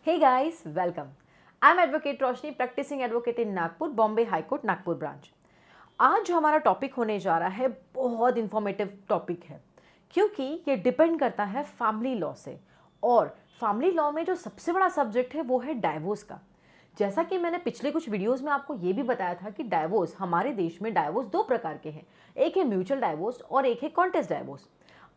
Hey guys, welcome. I'm Advocate Roshni, practicing advocate in Nagpur, Bombay high court Nagpur branch. आज जो हमारा topic होने जा रहा है बहुत इंफॉर्मेटिव टॉपिक है, क्योंकि ये डिपेंड करता है फैमिली लॉ से। और फैमिली लॉ में जो सबसे बड़ा सब्जेक्ट है वो है डाइवोर्स का। जैसा कि मैंने पिछले कुछ वीडियोस में आपको ये भी बताया था कि डाइवोर्स हमारे देश में डाइवोर्स दो प्रकार के हैं, एक है म्यूचुअल डाइवोर्स और एक है कॉन्टेस्ट डाइवोर्स।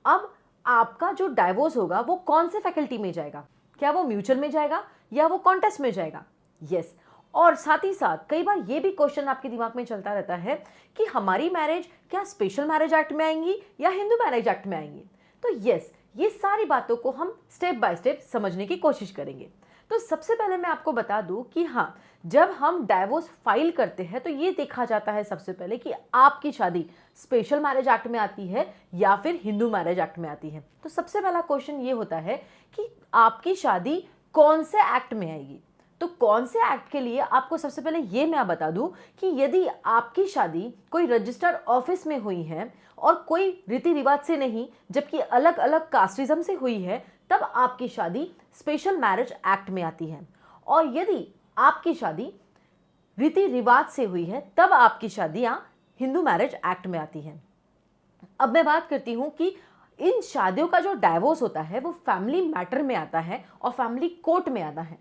अब आपका जो डाइवोर्स होगा वो कौन से फैकल्टी में जाएगा, क्या वो म्यूचुअल में जाएगा या वो कॉन्टेस्ट में जाएगा? यस। और साथ ही साथ कई बार ये भी क्वेश्चन आपके दिमाग में चलता रहता है कि हमारी मैरिज क्या स्पेशल मैरिज एक्ट में आएंगी या हिंदू मैरिज एक्ट में आएंगी। तो यस, ये सारी बातों को हम स्टेप बाय स्टेप समझने की कोशिश करेंगे। तो सबसे पहले मैं आपको बता दूं कि हाँ, जब हम डाइवोर्स फाइल करते हैं तो ये देखा जाता है सबसे पहले कि आपकी शादी स्पेशल मैरिज एक्ट में आती है या फिर हिंदू मैरिज एक्ट में आती है। तो सबसे पहला क्वेश्चन ये होता है कि आपकी शादी कौन से एक्ट में आएगी। तो कौन से एक्ट के लिए आपको सबसे पहले ये मैं बता दूं कि यदि आपकी शादी कोई रजिस्टर्ड ऑफिस में हुई है और कोई रीति रिवाज से नहीं जबकि अलग अलग कास्टिज्म से हुई है, तब आपकी शादी स्पेशल मैरिज एक्ट में आती है। और यदि आपकी शादी रीति रिवाज से हुई है तब आपकी शादियां हिंदू मैरिज एक्ट में आती हैं। अब मैं बात करती हूं कि इन शादियों का जो डाइवोर्स होता है वो फैमिली मैटर में आता है और फैमिली कोर्ट में आता है।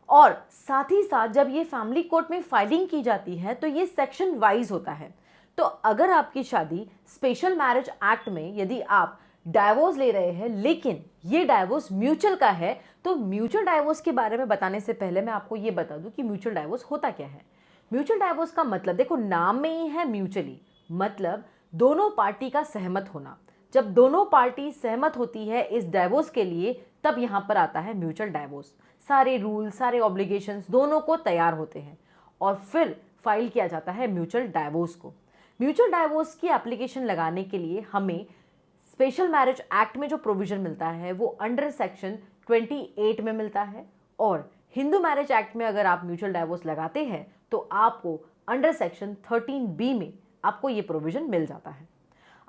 और साथ ही साथ जब ये फैमिली कोर्ट में फाइलिंग की जाती है तो ये सेक्शन वाइज होता है। तो अगर आपकी शादी स्पेशल मैरिज एक्ट में यदि आप डाइवोर्स ले रहे हैं लेकिन ये डाइवोर्स म्यूचुअल का है, तो म्यूचुअल डाइवोर्स के बारे में बताने से पहले मैं आपको ये बता दूं कि म्यूचुअल डाइवोर्स होता क्या है। म्यूचुअल डाइवोर्स का मतलब देखो, नाम में ही है म्यूचुअली, मतलब दोनों पार्टी का सहमत होना। जब दोनों पार्टी सहमत होती है इस डाइवोर्स के लिए तब यहां पर आता है म्यूचुअल डाइवोर्स। सारे रूल, सारे ऑब्लिगेशंस दोनों को तैयार होते हैं और फिर फाइल किया जाता है म्यूचुअल डाइवोर्स को। म्यूचुअल डाइवोर्स की एप्लीकेशन लगाने के लिए हमें स्पेशल मैरिज एक्ट में जो प्रोविजन मिलता है वो अंडर सेक्शन 28 में मिलता है, और हिंदू मैरिज एक्ट में अगर आप म्यूचुअल डाइवोर्स लगाते हैं तो आपको अंडर सेक्शन 13B में आपको ये प्रोविजन मिल जाता है।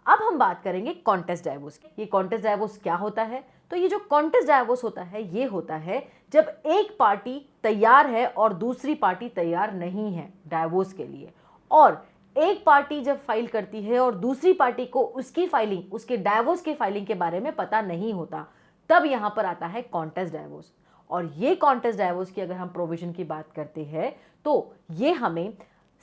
अब हम बात करेंगे कॉन्टेस्ट डाइवोर्स की। ये कॉन्टेस्ट डाइवोर्स क्या होता है? तो ये जो कॉन्टेस्ट डाइवोर्स होता है ये होता है जब एक पार्टी तैयार है और दूसरी पार्टी तैयार नहीं है डाइवोर्स के लिए, और एक पार्टी जब फाइल करती है और दूसरी पार्टी को उसकी फाइलिंग, उसके डाइवोर्स की फाइलिंग के बारे में पता नहीं होता, तब यहां पर आता है कॉन्टेस्ट डाइवोर्स। और ये कॉन्टेस्ट डाइवोर्स की अगर हम प्रोविजन की बात करते हैं तो ये हमें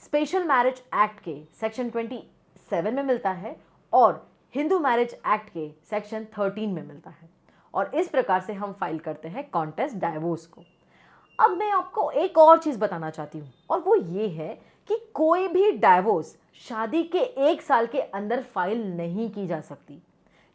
स्पेशल मैरिज एक्ट के सेक्शन 27 में मिलता है और हिंदू मैरिज एक्ट के सेक्शन 13 में मिलता है। और इस प्रकार से हम फाइल करते हैं कॉन्टेस्ट डाइवोर्स को। अब मैं आपको एक और चीज बताना चाहती हूं, और वो ये है कि कोई भी डाइवोर्स शादी के 1 साल के अंदर फाइल नहीं की जा सकती।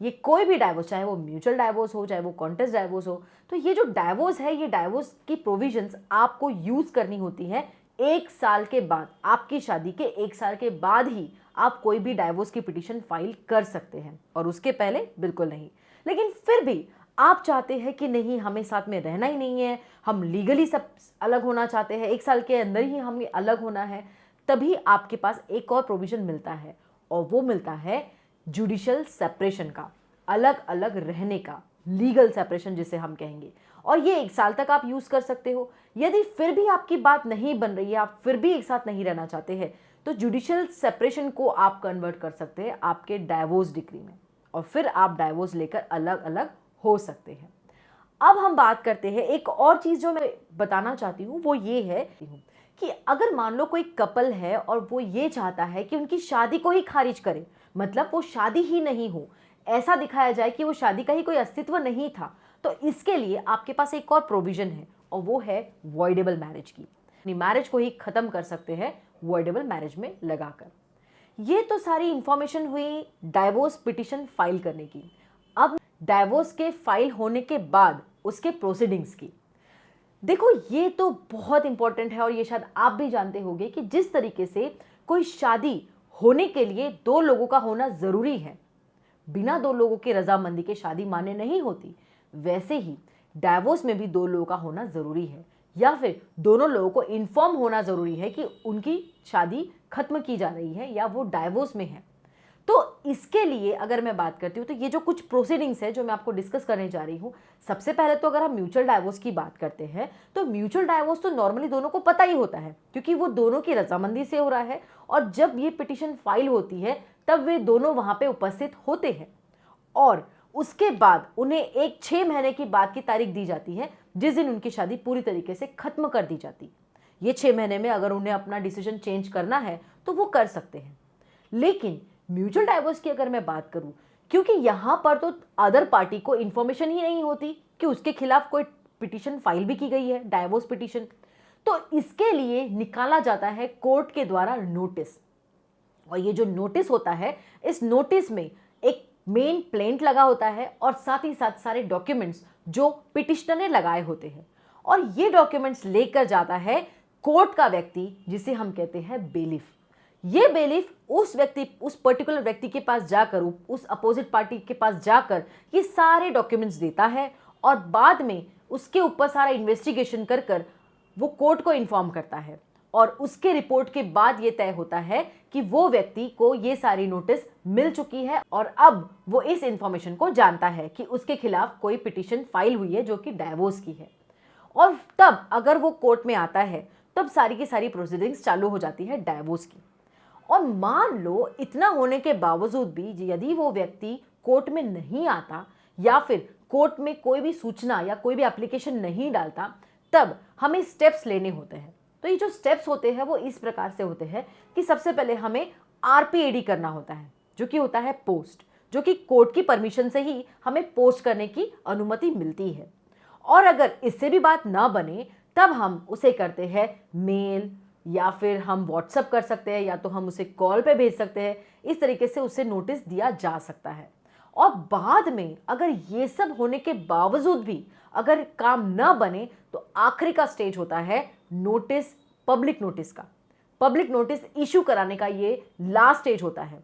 ये कोई भी डाइवोर्स, चाहे वो म्यूचुअल डाइवोर्स हो चाहे वो कॉन्टेस्ट डाइवोर्स हो, तो ये जो डाइवोर्स है, ये डाइवोर्स की प्रोविजंस आपको यूज करनी होती है 1 साल के बाद। आपकी शादी के 1 साल के बाद ही आप कोई भी डाइवोर्स की पिटीशन फाइल कर सकते हैं, और उसके पहले बिल्कुल नहीं। लेकिन फिर भी आप चाहते हैं कि नहीं, हमें साथ में रहना ही नहीं है, हम लीगली सब अलग होना चाहते हैं, 1 साल के अंदर ही हमें अलग होना है, तभी आपके पास एक और प्रोविजन मिलता है, और वो मिलता है जुडिशियल सेपरेशन का, अलग अलग रहने का, लीगल सेपरेशन जिसे हम कहेंगे। और ये 1 साल तक आप यूज कर सकते हो। यदि फिर भी आपकी बात नहीं बन रही है, आप फिर भी एक साथ नहीं रहना चाहते हैं, तो जुडिशियल सेपरेशन को आप कन्वर्ट कर सकते हैं आपके डाइवोर्स डिक्री में, और फिर आप डाइवोर्स लेकर अलग अलग हो सकते हैं। अब हम बात करते हैं एक और चीज जो मैं बताना चाहती हूँ, वो ये है कि अगर मान लो कोई कपल है और वो ये चाहता है कि उनकी शादी को ही खारिज करे, मतलब वो शादी ही नहीं हो, ऐसा दिखाया जाए कि वो शादी का ही कोई अस्तित्व नहीं था, तो इसके लिए आपके पास एक और प्रोविजन है, और वो है वॉइडेबल मैरिज की। अपनी मैरिज को ही खत्म कर सकते हैं वॉइडेबल मैरिज में लगाकर। ये तो सारी इंफॉर्मेशन हुई डाइवोर्स पिटीशन फाइल करने की। अब डाइवोर्स के फाइल होने के बाद उसके प्रोसीडिंग्स की। देखो, ये तो बहुत इंपॉर्टेंट है, और ये शायद आप भी जानते होंगे कि जिस तरीके से कोई शादी होने के लिए 2 लोगों का होना जरूरी है, बिना 2 लोगों की रजामंदी के शादी मान्य नहीं होती, वैसे ही डाइवोर्स में भी 2 लोगों का होना जरूरी है, या फिर दोनों लोगों को इन्फॉर्म होना जरूरी है कि उनकी शादी खत्म की जा रही है या वो डाइवोर्स में है। तो इसके लिए अगर मैं बात करती हूँ तो ये जो कुछ प्रोसीडिंग्स है जो मैं आपको डिस्कस करने जा रही हूँ, सबसे पहले तो अगर हम म्यूचुअल डाइवोर्स की बात करते हैं तो म्यूचुअल डाइवोर्स तो नॉर्मली दोनों को पता ही होता है, क्योंकि वो दोनों की रजामंदी से हो रहा है और जब ये पिटिशन फाइल होती है तब वे दोनों वहां पे उपस्थित होते हैं और उसके बाद उन्हें एक 6 महीने की बाद की तारीख दी जाती है जिस दिन उनकी शादी पूरी तरीके से खत्म कर दी जाती। ये 6 महीने में अगर उन्हें अपना डिसीजन चेंज करना है तो वो कर सकते हैं। लेकिन म्यूचुअल डाइवोर्स की अगर मैं बात करूं, क्योंकि यहां पर तो अदर पार्टी को इंफॉर्मेशन ही नहीं होती कि उसके खिलाफ कोई पिटीशन फाइल भी की गई है, डाइवोर्स पिटीशन, तो इसके लिए निकाला जाता है कोर्ट के द्वारा नोटिस। और ये जो नोटिस होता है, इस नोटिस में एक मेन प्लेंट लगा होता है और साथ ही साथ सारे डॉक्यूमेंट्स जो पिटिशनर ने लगाए होते हैं, और ये डॉक्यूमेंट्स लेकर जाता है कोर्ट का व्यक्ति जिसे हम कहते हैं बेलिफ। ये बेलिफ उस व्यक्ति, उस पर्टिकुलर व्यक्ति के पास जाकर, उस अपोजिट पार्टी के पास जाकर ये सारे डॉक्यूमेंट्स देता है और बाद में उसके ऊपर सारा इन्वेस्टिगेशन कर कर वो कोर्ट को इन्फॉर्म करता है और उसके रिपोर्ट के बाद ये तय होता है कि वो व्यक्ति को ये सारी नोटिस मिल चुकी है और अब वो इस इंफॉर्मेशन को जानता है कि उसके खिलाफ कोई पिटीशन फाइल हुई है जो कि डाइवोर्स की है। और तब अगर वो कोर्ट में आता है तब सारी की सारी प्रोसीडिंग्स चालू हो जाती है डाइवोर्स की। और मान लो इतना होने के बावजूद भी यदि वो व्यक्ति कोर्ट में नहीं आता या फिर कोर्ट में कोई भी सूचना या कोई भी एप्लीकेशन नहीं डालता, तब हमें स्टेप्स लेने होते हैं। तो ये जो स्टेप्स होते हैं वो इस प्रकार से होते हैं कि सबसे पहले हमें आरपीएडी करना होता है, जो कि होता है पोस्ट, जो कि कोर्ट की परमिशन से ही हमें पोस्ट करने की अनुमति मिलती है। और अगर इससे भी बात ना बने तब हम उसे करते हैं मेल, या फिर हम व्हाट्सएप कर सकते हैं, या तो हम उसे कॉल पे भेज सकते हैं। इस तरीके से उसे नोटिस दिया जा सकता है। और बाद में अगर ये सब होने के बावजूद भी अगर काम ना बने तो आखिरी का स्टेज होता है नोटिस, पब्लिक नोटिस का। पब्लिक नोटिस इशू कराने का ये लास्ट स्टेज होता है।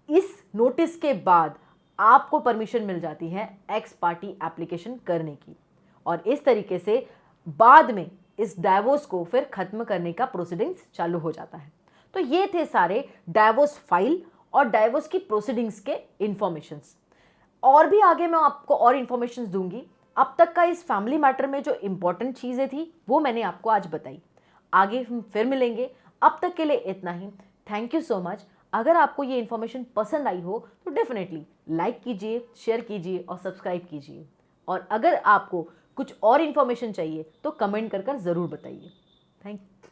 इस नोटिस के बाद आपको परमिशन मिल जाती है एक्स पार्टी एप्लीकेशन करने की और इस तरीके से बाद में इस डाइवोर्स को फिर खत्म करने का प्रोसीडिंग्स चालू हो जाता है। तो ये थे सारे डाइवोर्स फाइल और डाइवोर्स की प्रोसीडिंग्स के इंफॉर्मेशंस। और भी आगे मैं आपको और इंफॉर्मेशंस दूंगी। अब तक का इस फैमिली मैटर में जो इंपॉर्टेंट चीज़ें थी वो मैंने आपको आज बताई। आगे हम फिर मिलेंगे, अब तक के लिए इतना ही। Thank you so much. अगर आपको ये इन्फॉर्मेशन पसंद आई हो तो डेफिनेटली लाइक कीजिए, शेयर कीजिए और सब्सक्राइब कीजिए। और अगर आपको कुछ और इन्फॉर्मेशन चाहिए तो कमेंट कर ज़रूर बताइए। Thank you.